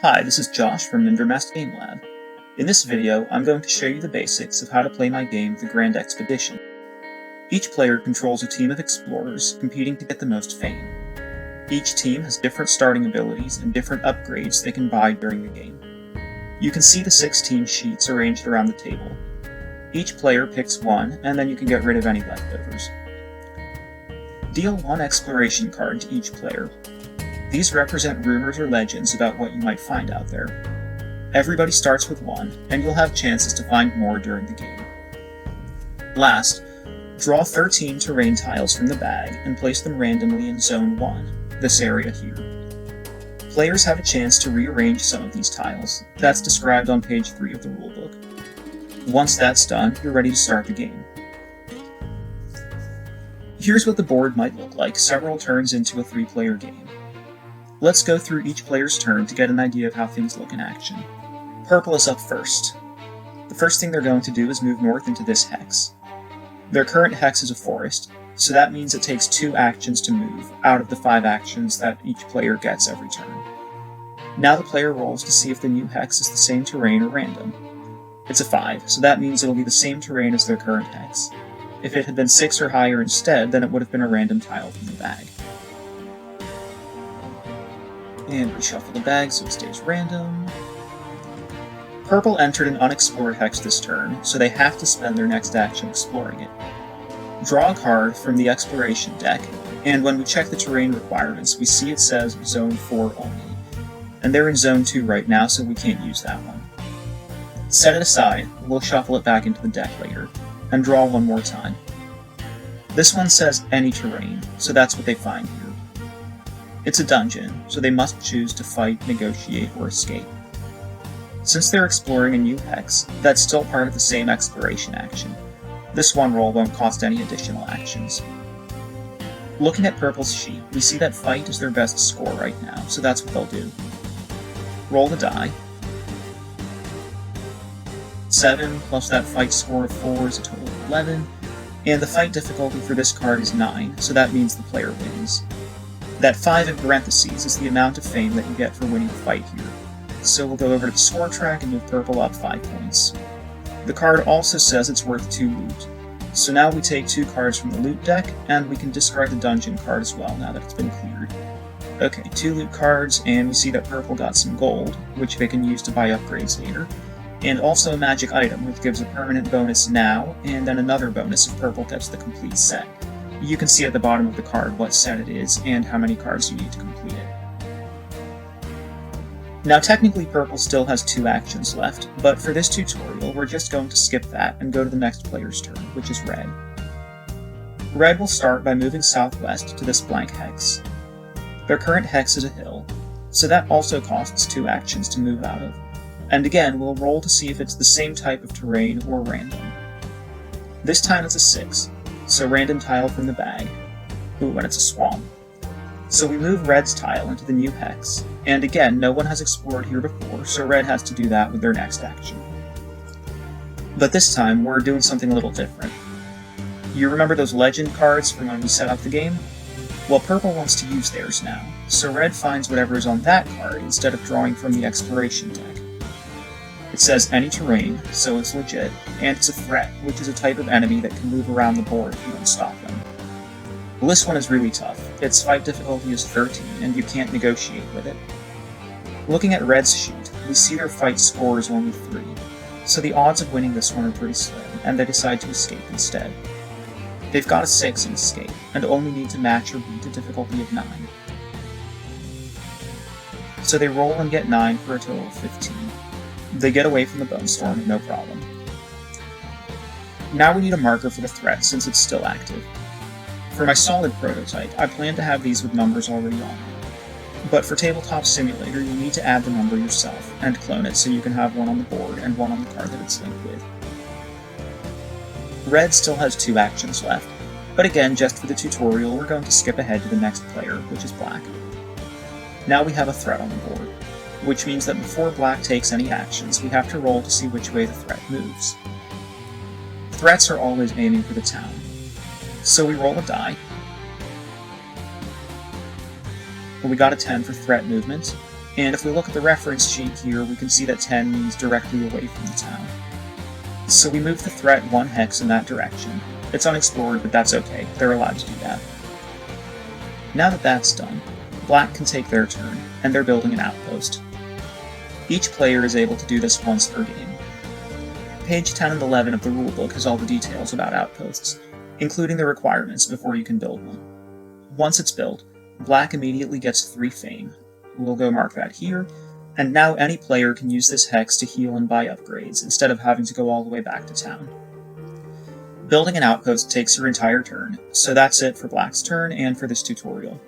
Hi, this is Josh from Mindermast Game Lab. In this video, I'm going to show you the basics of how to play my game, The Grand Expedition. Each player controls a team of explorers competing to get the most fame. Each team has different starting abilities and different upgrades they can buy during the game. You can see the 6 team sheets arranged around the table. Each player picks one, and then you can get rid of any leftovers. Deal 1 exploration card to each player. These represent rumors or legends about what you might find out there. Everybody starts with 1, and you'll have chances to find more during the game. Last, draw 13 terrain tiles from the bag and place them randomly in Zone 1, this area here. Players have a chance to rearrange some of these tiles. That's described on page 3 of the rulebook. Once that's done, you're ready to start the game. Here's what the board might look like several turns into a 3-player game. Let's go through each player's turn to get an idea of how things look in action. Purple is up first. The first thing they're going to do is move north into this hex. Their current hex is a forest, so that means it takes 2 actions to move, out of the 5 actions that each player gets every turn. Now the player rolls to see if the new hex is the same terrain or random. It's a 5, so that means it'll be the same terrain as their current hex. If it had been 6 or higher instead, then it would have been a random tile from the bag. And reshuffle the bag so it stays random. Purple entered an unexplored hex this turn, so they have to spend their next action exploring it. Draw a card from the exploration deck, and when we check the terrain requirements, we see it says Zone 4 only. And they're in Zone 2 right now, so we can't use that one. Set it aside, we'll shuffle it back into the deck later, and draw one more time. This one says any terrain, so that's what they find here. It's a dungeon, so they must choose to fight, negotiate, or escape. Since they're exploring a new hex, that's still part of the same exploration action. This one roll won't cost any additional actions. Looking at Purple's sheet, we see that fight is their best score right now, so that's what they'll do. Roll the die. 7 plus that fight score of 4 is a total of 11, and the fight difficulty for this card is 9, so that means the player wins. That 5 in parentheses is the amount of fame that you get for winning the fight here. So we'll go over to the score track and move Purple up 5 points. The card also says it's worth 2 loot. So now we take 2 cards from the loot deck, and we can discard the dungeon card as well now that it's been cleared. Okay, 2 loot cards, and we see that Purple got some gold, which they can use to buy upgrades later, and also a magic item, which gives a permanent bonus now, and then another bonus if Purple gets the complete set. You can see at the bottom of the card what set it is and how many cards you need to complete it. Now technically Purple still has 2 actions left, but for this tutorial we're just going to skip that and go to the next player's turn, which is Red. Red will start by moving southwest to this blank hex. Their current hex is a hill, so that also costs 2 actions to move out of, and again we'll roll to see if it's the same type of terrain or random. This time it's a 6. So random tile from the bag. Ooh, and it's a swamp. So we move Red's tile into the new hex, and again, no one has explored here before, so Red has to do that with their next action. But this time, we're doing something a little different. You remember those legend cards from when we set up the game? Well, Purple wants to use theirs now, so Red finds whatever is on that card instead of drawing from the exploration deck. It says any terrain, so it's legit, and it's a threat, which is a type of enemy that can move around the board if you don't stop them. Well, this one is really tough. Its fight difficulty is 13, and you can't negotiate with it. Looking at Red's sheet, we see their fight score is only 3, so the odds of winning this one are pretty slim, and they decide to escape instead. They've got a 6 in escape, and only need to match or beat a difficulty of 9. So they roll and get 9 for a total of 15. They get away from the bone storm, no problem. Now we need a marker for the threat since it's still active. For my solid prototype, I plan to have these with numbers already on. But for Tabletop Simulator, you need to add the number yourself and clone it so you can have one on the board and one on the card that it's linked with. Red still has 2 actions left, but again, just for the tutorial, we're going to skip ahead to the next player, which is Black. Now we have a threat on the board, which means that before Black takes any actions, we have to roll to see which way the threat moves. Threats are always aiming for the town, so we roll a die. We got a 10 for threat movement, And if we look at the reference sheet here, we can see that 10 means directly away from the town. So we move the threat 1 hex in that direction. It's unexplored, but that's okay, they're allowed to do that. Now that that's done, Black can take their turn, and they're building an outpost. Each player is able to do this once per game. Page 10 and 11 of the rulebook has all the details about outposts, including the requirements before you can build one. Once it's built, Black immediately gets 3 fame. We'll go mark that here, and now any player can use this hex to heal and buy upgrades, instead of having to go all the way back to town. Building an outpost takes your entire turn, so that's it for Black's turn and for this tutorial.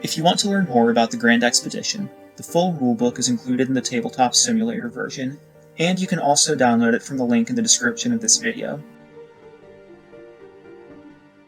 If you want to learn more about the Grand Expedition, the full rulebook is included in the Tabletop Simulator version, and you can also download it from the link in the description of this video.